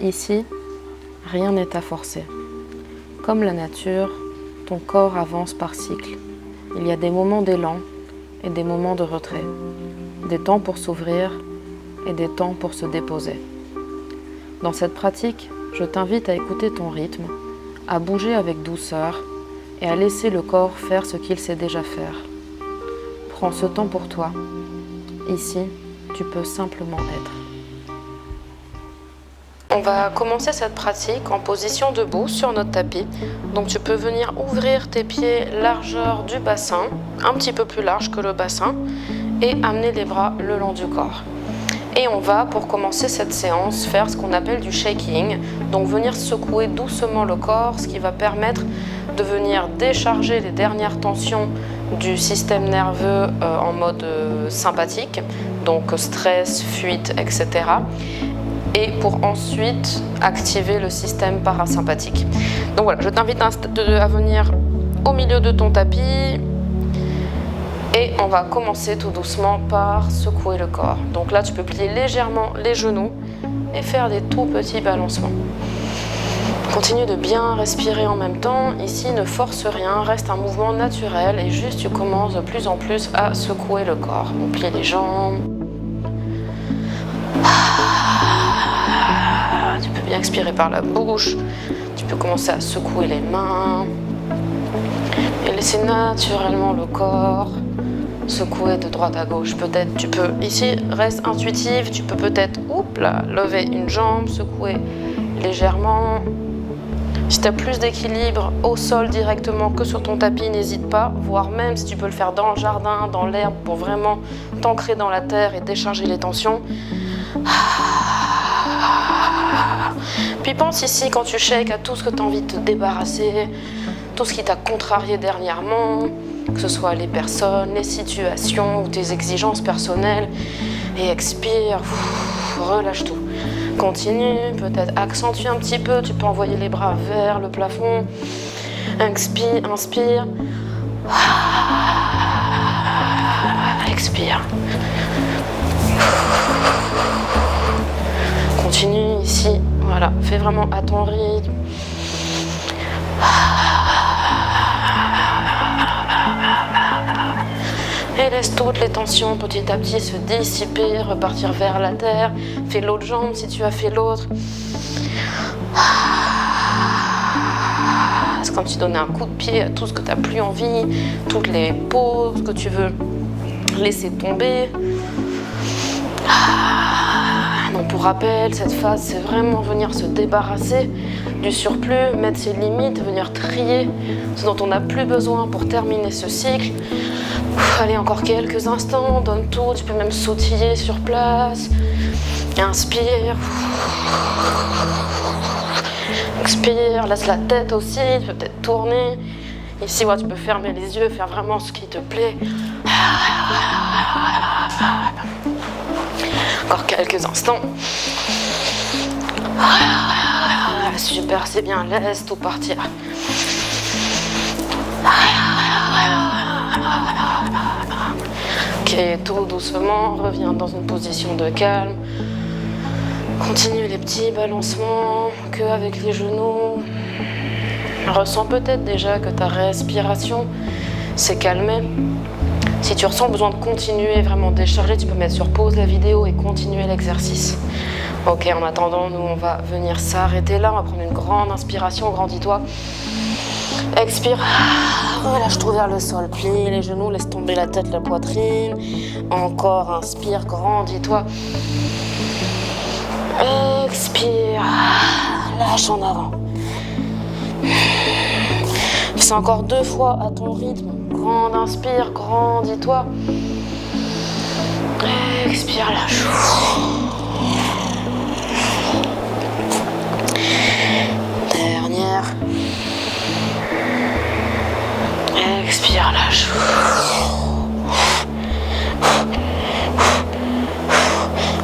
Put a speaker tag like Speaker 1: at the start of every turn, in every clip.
Speaker 1: Ici, rien n'est à forcer. Comme la nature, ton corps avance par cycle. Il y a des moments d'élan et des moments de retrait, des temps pour s'ouvrir et des temps pour se déposer. Dans cette pratique, je t'invite à écouter ton rythme, à bouger avec douceur et à laisser le corps faire ce qu'il sait déjà faire. Prends ce temps pour toi. Ici, tu peux simplement être. On va commencer cette pratique en position debout sur notre tapis. Donc tu peux venir ouvrir tes pieds largeur du bassin, un petit peu plus large que le bassin, et amener les bras le long du corps. Et on va, pour commencer cette séance, faire ce qu'on appelle du shaking, donc venir secouer doucement le corps, ce qui va permettre de venir décharger les dernières tensions du système nerveux en mode sympathique, donc stress, fuite, etc. Et pour ensuite activer le système parasympathique. Donc voilà, je t'invite à venir au milieu de ton tapis et on va commencer tout doucement par secouer le corps. Donc là, tu peux plier légèrement les genoux et faire des tout petits balancements. Continue de bien respirer en même temps. Ici, ne force rien, reste un mouvement naturel et juste tu commences de plus en plus à secouer le corps. On plie les jambes. Tu peux bien expirer par la bouche. Tu peux commencer à secouer les mains et laisser naturellement le corps secouer de droite à gauche. Peut-être tu peux, ici, reste intuitif, tu peux peut-être lever une jambe, secouer légèrement. Si tu as plus d'équilibre au sol directement que sur ton tapis, n'hésite pas, voire même si tu peux le faire dans le jardin, dans l'herbe, pour vraiment t'ancrer dans la terre et décharger les tensions. Puis pense ici, quand tu shakes, à tout ce que tu as envie de te débarrasser, tout ce qui t'a contrarié dernièrement, que ce soit les personnes, les situations ou tes exigences personnelles. Et expire, relâche tout. Continue, peut-être accentue un petit peu, tu peux envoyer les bras vers le plafond. Inspire. Expire. Continue ici, voilà, fais vraiment à ton rythme. Et laisse toutes les tensions petit à petit se dissiper, repartir vers la terre. Fais l'autre jambe si tu as fait l'autre. C'est comme si tu donnais un coup de pied à tout ce que tu n'as plus envie, toutes les pauses que tu veux laisser tomber. Donc pour rappel, cette phase, c'est vraiment venir se débarrasser du surplus, mettre ses limites, venir trier ce dont on n'a plus besoin pour terminer ce cycle. Allez, encore quelques instants, donne tout, tu peux même sautiller sur place. Inspire. Expire, laisse la tête aussi, tu peux peut-être tourner. Ici, tu peux fermer les yeux, faire vraiment ce qui te plaît. Encore quelques instants. Super, c'est bien, laisse tout partir. Ok, tout doucement, reviens dans une position de calme. Continue les petits balancements qu'avec les genoux. Ressens peut-être déjà que ta respiration s'est calmée. Si tu ressens besoin de continuer, vraiment décharger, tu peux mettre sur pause la vidéo et continuer l'exercice. Ok, en attendant, nous on va venir s'arrêter là. On va prendre une grande inspiration, grandis-toi. Expire, relâche-toi vers le sol, plie les genoux, laisse tomber la tête, la poitrine. Encore, inspire, grandis-toi. Expire, lâche en avant. Fais encore 2 fois à ton rythme. Grande inspire, grandis-toi. Expire, lâche. Dernière. Expire, lâche.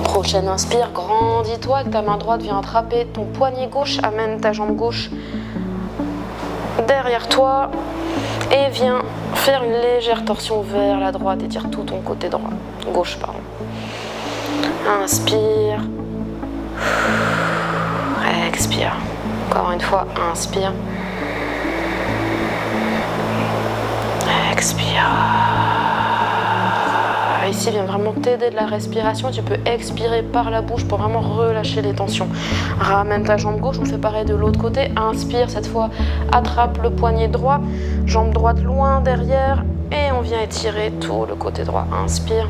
Speaker 1: Prochaine inspire, grandis-toi. Avec ta main droite, viens attraper ton poignet gauche. Amène ta jambe gauche derrière toi. Et viens faire une légère torsion vers la droite. Étire tout ton côté droit. Gauche, pardon. Inspire. Expire. Encore une fois, inspire. Expire. Ici vient vraiment t'aider de la respiration. Tu peux expirer par la bouche pour vraiment relâcher les tensions. Ramène ta jambe gauche, on fait pareil de l'autre côté. Inspire, cette fois, attrape le poignet droit. Jambe droite loin derrière. Et on vient étirer tout le côté droit. Inspire.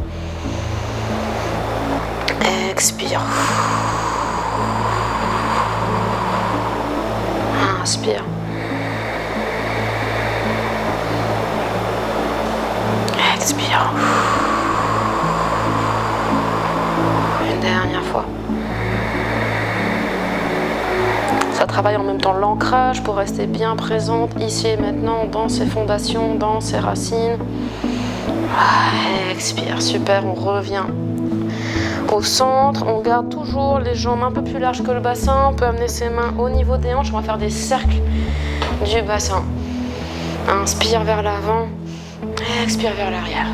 Speaker 1: Expire. Inspire. Expire. Une dernière fois. Ça travaille en même temps l'ancrage pour rester bien présente ici et maintenant dans ses fondations, dans ses racines. Expire, super, on revient au centre. On garde toujours les jambes un peu plus larges que le bassin. On peut amener ses mains au niveau des hanches. On va faire des cercles du bassin. Inspire vers l'avant, expire vers l'arrière.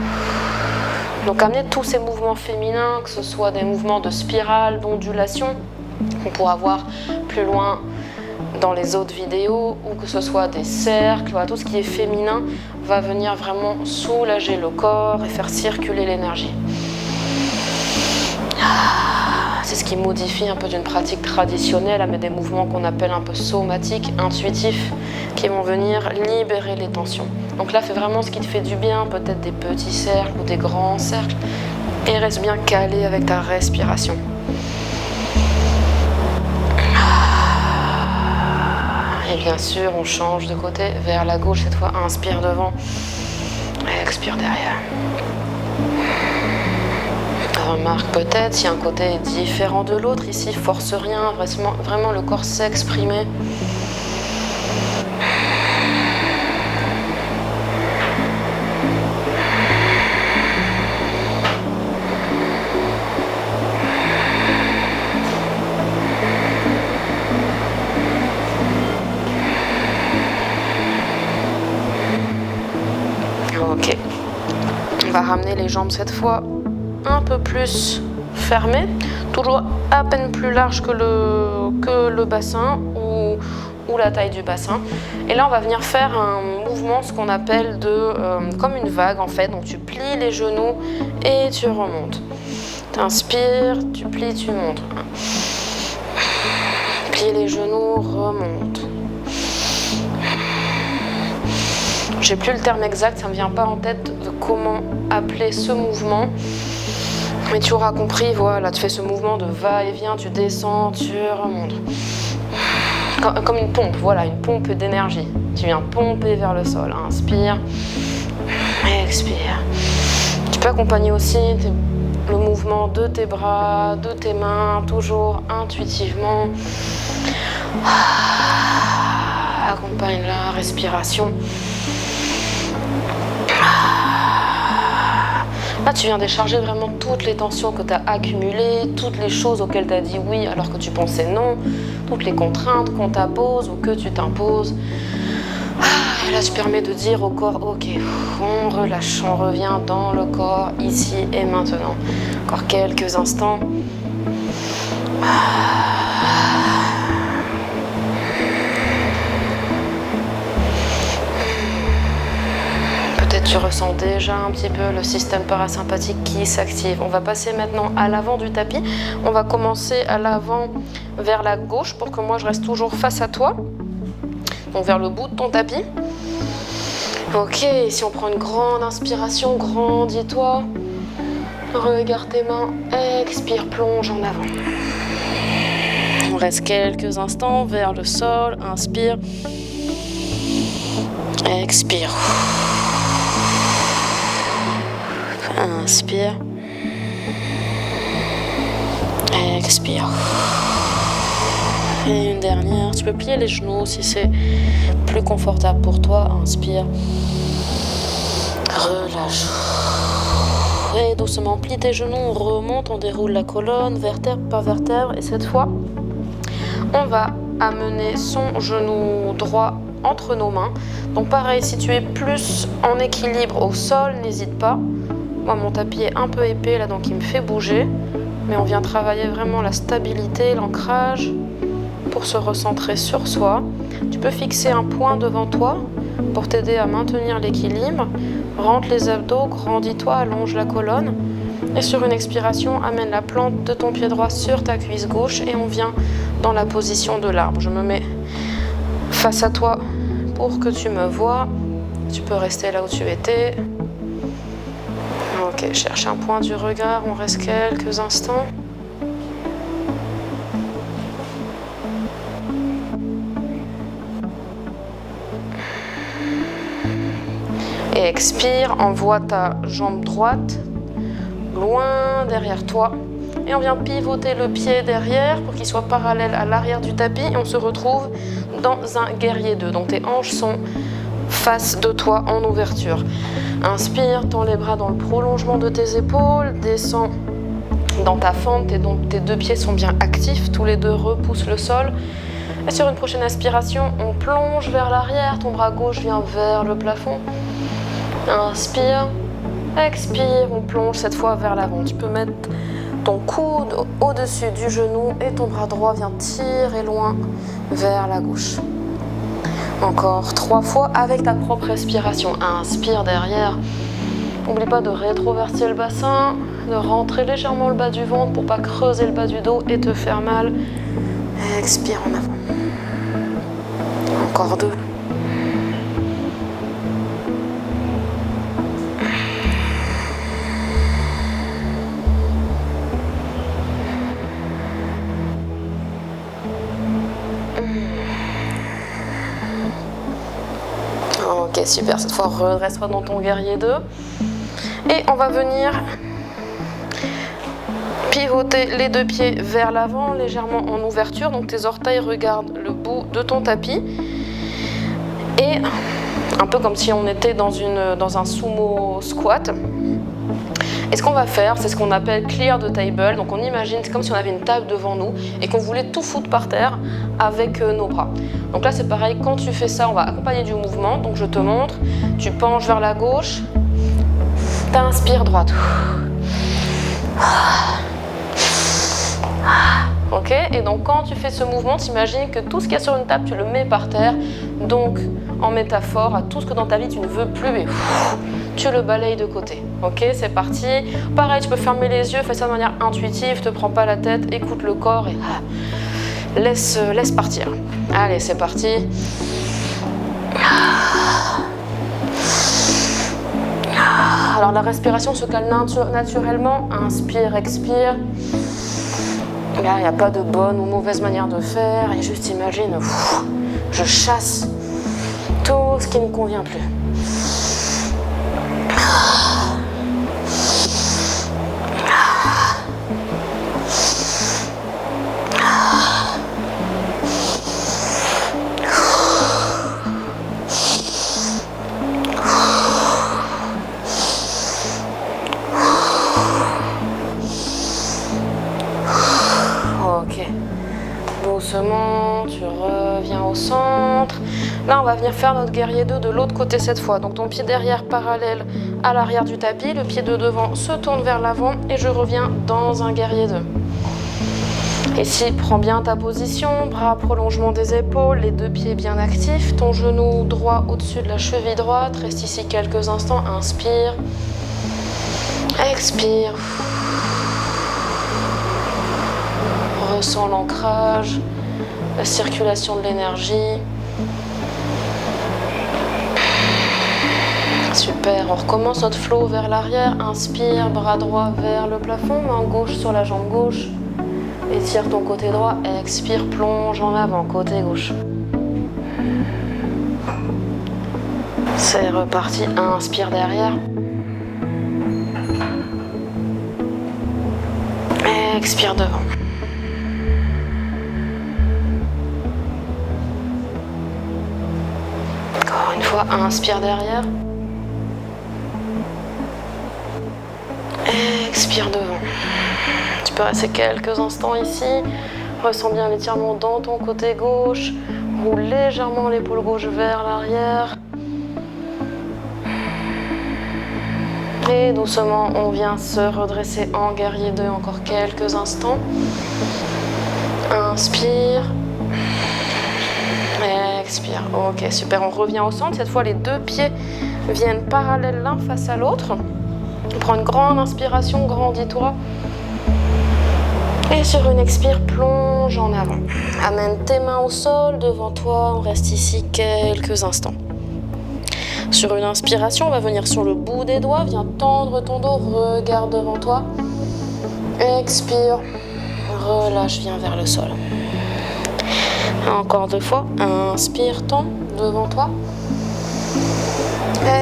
Speaker 1: Donc amener tous ces mouvements féminins, que ce soit des mouvements de spirale, d'ondulation, qu'on pourra voir plus loin dans les autres vidéos, ou que ce soit des cercles, voilà, tout ce qui est féminin va venir vraiment soulager le corps et faire circuler l'énergie. C'est ce qui modifie un peu d'une pratique traditionnelle, avec des mouvements qu'on appelle un peu somatiques, intuitifs, qui vont venir libérer les tensions. Donc là, fais vraiment ce qui te fait du bien, peut-être des petits cercles ou des grands cercles, et reste bien calé avec ta respiration. Et bien sûr, on change de côté vers la gauche, cette fois, inspire devant, expire derrière. Remarque peut-être si un côté est différent de l'autre. Ici, force rien, vraiment le corps s'exprimer. Ok. On va ramener les jambes cette fois un peu plus fermé, toujours à peine plus large que le bassin ou la taille du bassin. Et là, on va venir faire un mouvement, ce qu'on appelle comme une vague en fait. Donc tu plies les genoux et tu remontes. Tu inspires, tu plies, tu montes. Plie les genoux, remonte. J'ai plus le terme exact, ça me vient pas en tête de comment appeler ce mouvement. Mais tu auras compris, voilà, tu fais ce mouvement de va-et-vient, tu descends, tu remontes. Comme une pompe, voilà, une pompe d'énergie. Tu viens pomper vers le sol. Inspire, expire. Tu peux accompagner aussi le mouvement de tes bras, de tes mains, toujours intuitivement. Accompagne la respiration. Là, tu viens décharger vraiment toutes les tensions que tu as accumulées, toutes les choses auxquelles tu as dit oui alors que tu pensais non, toutes les contraintes qu'on t'impose ou que tu t'imposes. Et là, tu permets de dire au corps, ok, on relâche, on revient dans le corps, ici et maintenant. Encore quelques instants. Tu ressens déjà un petit peu le système parasympathique qui s'active. On va passer maintenant à l'avant du tapis. On va commencer à l'avant vers la gauche pour que moi je reste toujours face à toi. Donc vers le bout de ton tapis. Ok, si on prend une grande inspiration, grandis-toi. Regarde tes mains, expire, plonge en avant. On reste quelques instants vers le sol, inspire. Expire. Inspire. Expire. Et une dernière. Tu peux plier les genoux si c'est plus confortable pour toi. Inspire. Relâche. Et doucement, plie tes genoux. On remonte, on déroule la colonne, vertèbre par vertèbre. Et cette fois, on va amener son genou droit entre nos mains. Donc pareil, si tu es plus en équilibre au sol, n'hésite pas. Moi, mon tapis est un peu épais là, donc il me fait bouger. Mais on vient travailler vraiment la stabilité, l'ancrage. pour se recentrer sur soi. Tu peux fixer un point devant toi pour t'aider à maintenir l'équilibre. Rentre les abdos, grandis-toi, allonge la colonne. Et sur une expiration, amène la plante de ton pied droit sur ta cuisse gauche et on vient dans la position de l'arbre. Je me mets face à toi pour que tu me vois. Tu peux rester là où tu étais. Ok, cherche un point du regard, on reste quelques instants. Et expire, envoie ta jambe droite loin derrière toi. Et on vient pivoter le pied derrière pour qu'il soit parallèle à l'arrière du tapis. Et on se retrouve dans un guerrier 2. Donc tes hanches sont face de toi en ouverture. Inspire, tends les bras dans le prolongement de tes épaules. Descends dans ta fente et donc tes deux pieds sont bien actifs. Tous les deux repoussent le sol. Et sur une prochaine inspiration, on plonge vers l'arrière. Ton bras gauche vient vers le plafond. Inspire, expire, on plonge cette fois vers l'avant. Tu peux mettre ton coude au-dessus du genou et ton bras droit vient tirer loin vers la gauche. Encore 3 fois avec ta propre respiration. Inspire derrière. N'oublie pas de rétroverser le bassin, de rentrer légèrement le bas du ventre pour pas creuser le bas du dos et te faire mal. Expire en avant. Encore 2. Ok, super. Cette fois, redresse-toi dans ton guerrier 2. Et on va venir pivoter les deux pieds vers l'avant, légèrement en ouverture. Donc tes orteils regardent le bout de ton tapis. Et un peu comme si on était dans un sumo squat. Et ce qu'on va faire, c'est ce qu'on appelle clear the table. Donc on imagine, c'est comme si on avait une table devant nous et qu'on voulait tout foutre par terre avec nos bras. Donc là c'est pareil, quand tu fais ça, on va accompagner du mouvement. Donc je te montre, tu penches vers la gauche, t'inspires droite. Ok, et donc quand tu fais ce mouvement, t'imagines que tout ce qu'il y a sur une table, tu le mets par terre. Donc en métaphore, à tout ce que dans ta vie tu ne veux plus, et tu le balayes de côté. Ok, c'est parti. Pareil, tu peux fermer les yeux, fais ça de manière intuitive, te prends pas la tête, écoute le corps et laisse partir. Allez, c'est parti. Alors la respiration se calme naturellement. Inspire, expire. Là, il n'y a pas de bonne ou mauvaise manière de faire. Et juste imagine, je chasse tout ce qui ne me convient plus. Doucement, tu reviens au centre. Là, on va venir faire notre guerrier 2 de l'autre côté cette fois. Donc ton pied derrière parallèle à l'arrière du tapis, le pied de devant se tourne vers l'avant et je reviens dans un guerrier 2. Ici, prends bien ta position, bras prolongement des épaules, les deux pieds bien actifs, ton genou droit au-dessus de la cheville droite. Reste ici quelques instants, inspire, expire. Ressens l'ancrage, la circulation de l'énergie. Super, on recommence notre flow vers l'arrière. Inspire, bras droit vers le plafond, main gauche sur la jambe gauche. Étire ton côté droit, expire, plonge en avant, côté gauche. C'est reparti, inspire derrière. Expire devant. Encore une fois, inspire derrière. Expire devant. Tu peux rester quelques instants ici. Ressens bien l'étirement dans ton côté gauche. Roule légèrement l'épaule gauche vers l'arrière. Et doucement, on vient se redresser en guerrier 2 encore quelques instants. Inspire. expire. Ok, super. On revient au centre. Cette fois, les deux pieds viennent parallèles l'un face à l'autre. Prends une grande inspiration, grandis-toi. Et sur une expire, plonge en avant. Amène tes mains au sol devant toi. On reste ici quelques instants. Sur une inspiration, on va venir sur le bout des doigts. Viens tendre ton dos. Regarde devant toi. Expire. Relâche, viens vers le sol. Encore 2 fois. Inspire, tends devant toi.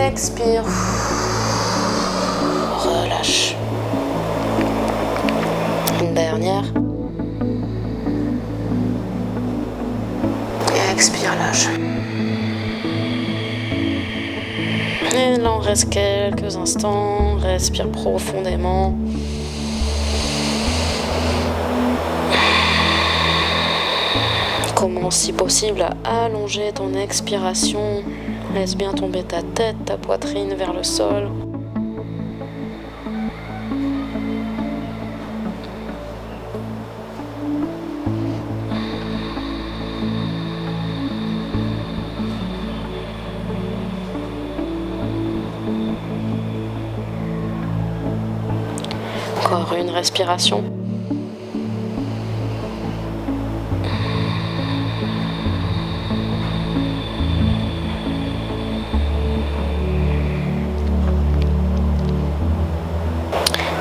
Speaker 1: Expire. Relâche. Une dernière. Expire, lâche. Et là, on reste quelques instants. Respire profondément. Commence si possible à allonger ton expiration. Laisse bien tomber ta tête, ta poitrine vers le sol. Encore une respiration.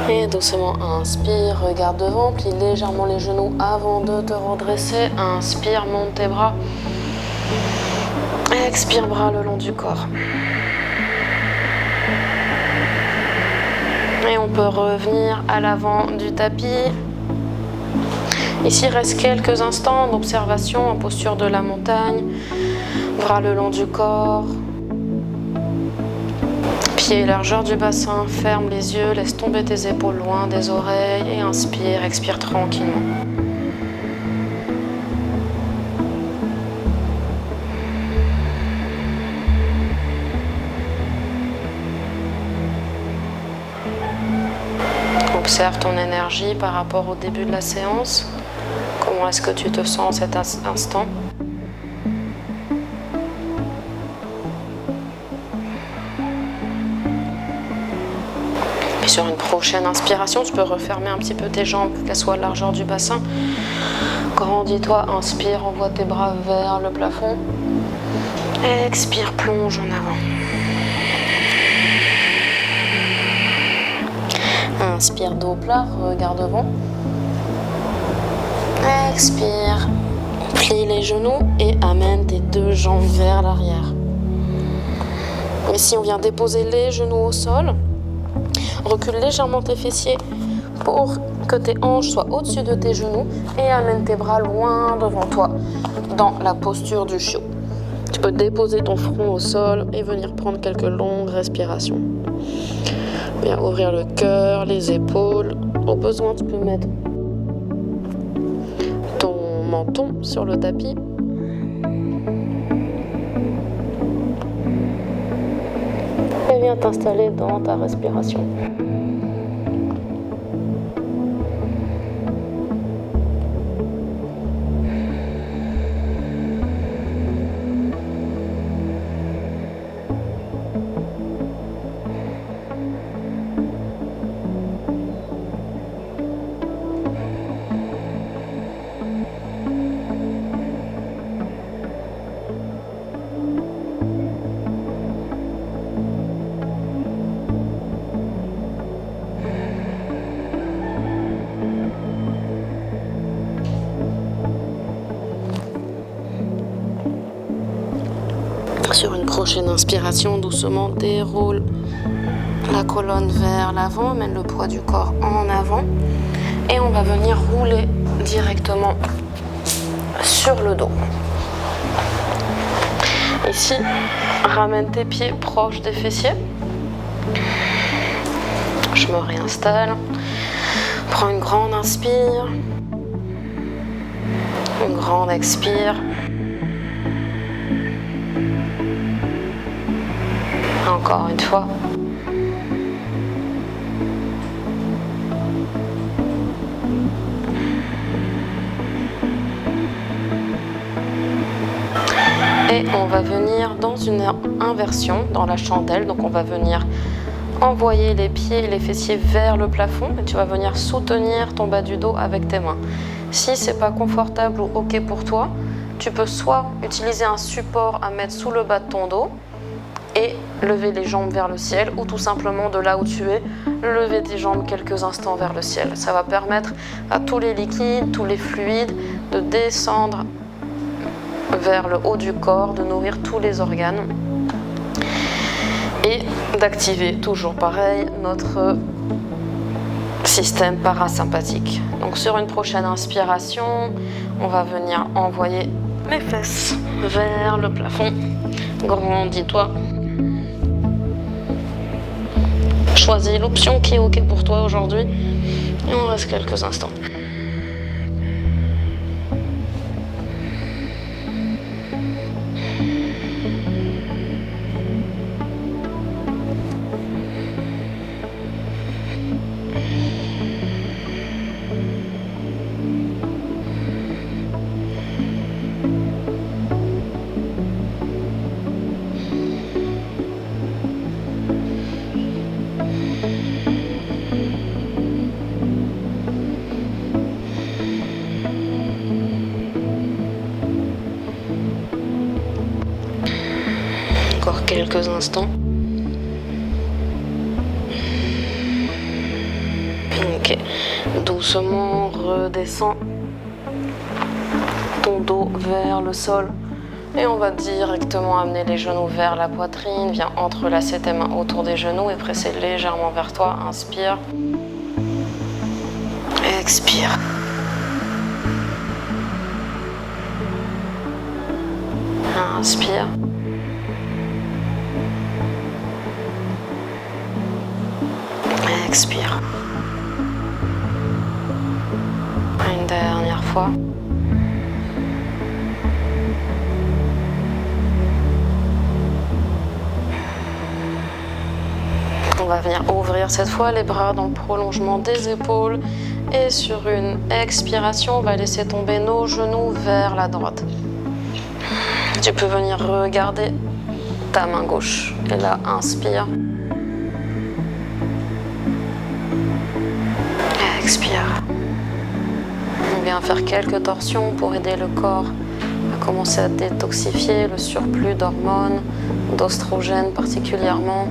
Speaker 1: Et doucement, inspire, regarde devant, plie légèrement les genoux avant de te redresser. Inspire, monte tes bras. Expire, bras le long du corps. Et on peut revenir à l'avant du tapis. Ici, reste quelques instants d'observation en posture de la montagne. Bras le long du corps. Pieds largeur du bassin, ferme les yeux, laisse tomber tes épaules loin des oreilles et inspire, expire tranquillement. Observe ton énergie par rapport au début de la séance. Comment est-ce que tu te sens en cet instant ? Sur une prochaine inspiration, tu peux refermer un petit peu tes jambes, qu'elles soient à la largeur du bassin. Grandis-toi, inspire, envoie tes bras vers le plafond. Expire, plonge en avant. Inspire, dos plat, regarde devant. Expire, plie les genoux et amène tes 2 jambes vers l'arrière. Ici, on vient déposer les genoux au sol. Recule légèrement tes fessiers pour que tes hanches soient au-dessus de tes genoux et amène tes bras loin devant toi dans la posture du chiot. Tu peux déposer ton front au sol et venir prendre quelques longues respirations. Bien ouvrir le cœur, les épaules. Au besoin, tu peux mettre ton menton sur le tapis. Et viens t'installer dans ta respiration. Sur une prochaine inspiration, doucement déroule la colonne vers l'avant, amène le poids du corps en avant et on va venir rouler directement sur le dos. Ici, ramène tes pieds proches des fessiers. Je me réinstalle. Prends une grande inspire. Une grande expire. Encore une fois. Et on va venir dans une inversion, dans la chandelle. Donc on va venir envoyer les pieds et les fessiers vers le plafond et tu vas venir soutenir ton bas du dos avec tes mains. Si c'est pas confortable ou ok pour toi, tu peux soit utiliser un support à mettre sous le bas de ton dos et lever les jambes vers le ciel, ou tout simplement de là où tu es, lever tes jambes quelques instants vers le ciel. Ça va permettre à tous les liquides, tous les fluides de descendre vers le haut du corps, de nourrir tous les organes et d'activer toujours pareil notre système parasympathique. Donc sur une prochaine inspiration, on va venir envoyer les fesses vers le plafond. Grandis-toi. Choisis l'option qui est ok pour toi aujourd'hui et on reste quelques instants. Encore quelques instants. Ok, doucement redescends ton dos vers le sol et on va directement amener les genoux vers la poitrine. Viens entrelacer tes mains autour des genoux et presser légèrement vers toi. Inspire. Expire. Inspire. Expire. Une dernière fois. On va venir ouvrir cette fois les bras dans le prolongement des épaules et sur une expiration, on va laisser tomber nos genoux vers la droite. Tu peux venir regarder ta main gauche et là, inspire. Expire. On vient faire quelques torsions pour aider le corps à commencer à détoxifier le surplus d'hormones, d'oestrogènes particulièrement.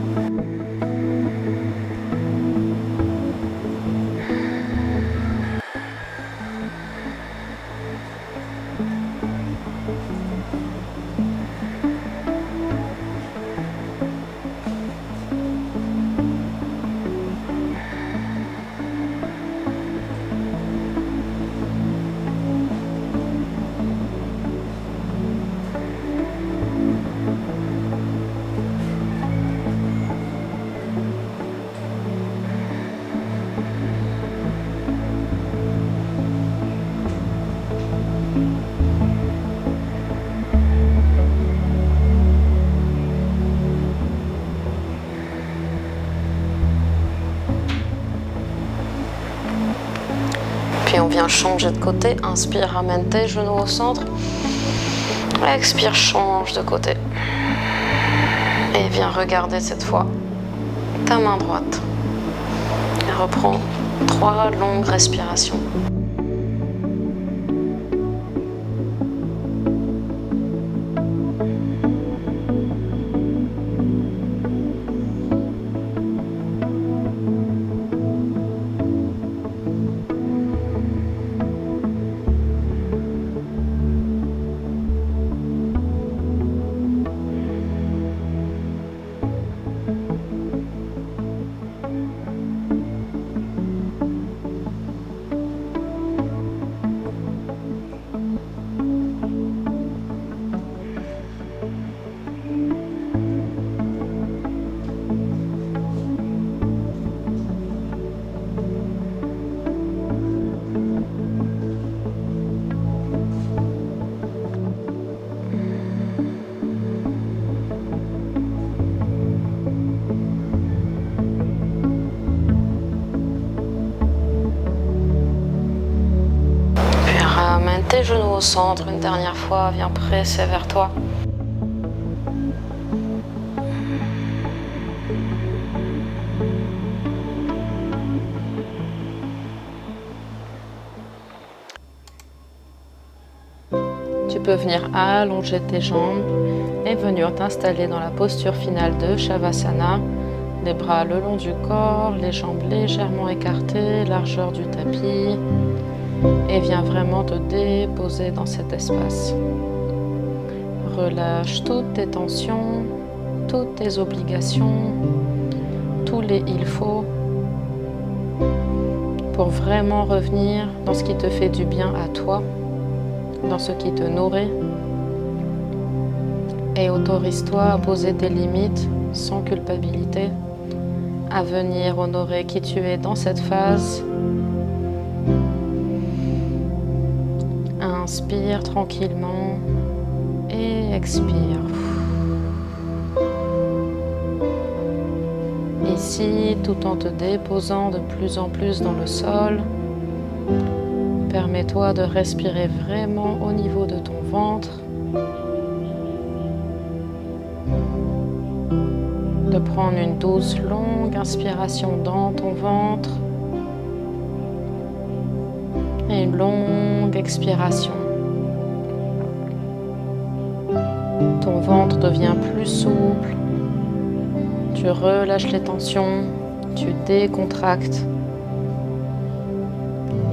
Speaker 1: Puis on vient changer de côté. Inspire, ramène tes genoux au centre. Expire, change de côté. Et viens regarder cette fois ta main droite. Et reprends 3 longues respirations. Tes genoux au centre, une dernière fois, viens presser vers toi. Tu peux venir allonger tes jambes et venir t'installer dans la posture finale de Shavasana. Les bras le long du corps, les jambes légèrement écartées, largeur du tapis. Et viens vraiment te déposer dans cet espace. Relâche toutes tes tensions, toutes tes obligations, tous les il faut, pour vraiment revenir dans ce qui te fait du bien à toi, dans ce qui te nourrit. Et autorise-toi à poser tes limites sans culpabilité, à venir honorer qui tu es dans cette phase. Inspire tranquillement et expire. Ici, tout en te déposant de plus en plus dans le sol, permets-toi de respirer vraiment au niveau de ton ventre, de prendre une douce, longue inspiration dans ton ventre et une longue expiration. Ton ventre devient plus souple, tu relâches les tensions, tu décontractes.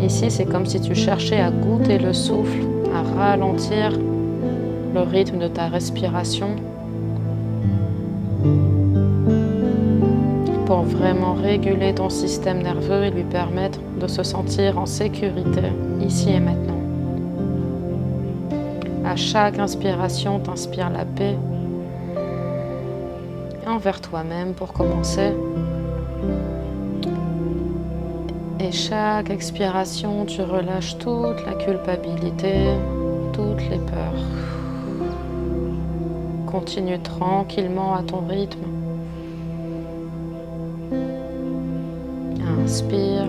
Speaker 1: Ici, c'est comme si tu cherchais à goûter le souffle, à ralentir le rythme de ta respiration pour vraiment réguler ton système nerveux et lui permettre de se sentir en sécurité ici et maintenant. À chaque inspiration, t'inspires la paix envers toi-même pour commencer. Et chaque expiration, tu relâches toute la culpabilité, toutes les peurs. Continue tranquillement à ton rythme. Inspire.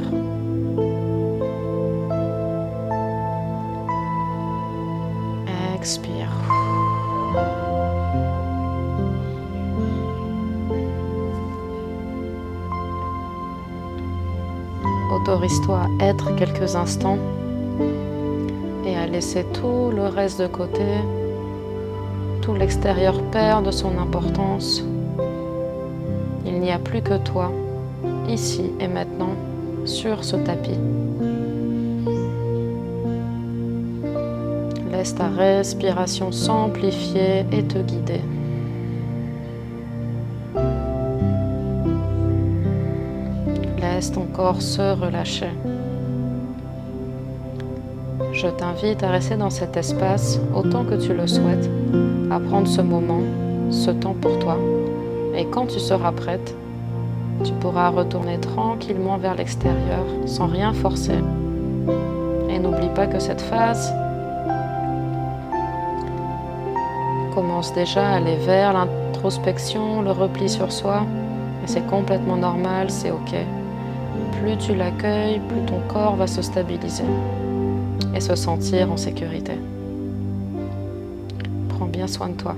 Speaker 1: Expire. Autorise-toi à être quelques instants et à laisser tout le reste de côté. Tout l'extérieur perd de son importance. Il n'y a plus que toi, ici et maintenant, sur ce tapis. Laisse ta respiration s'amplifier et te guider. Laisse ton corps se relâcher. Je t'invite à rester dans cet espace autant que tu le souhaites, à prendre ce moment, ce temps pour toi. Et quand tu seras prête, tu pourras retourner tranquillement vers l'extérieur sans rien forcer. Et n'oublie pas que cette phase commence déjà à aller vers l'introspection, le repli sur soi. Et c'est complètement normal, c'est ok. Plus tu l'accueilles, plus ton corps va se stabiliser et se sentir en sécurité. Prends bien soin de toi.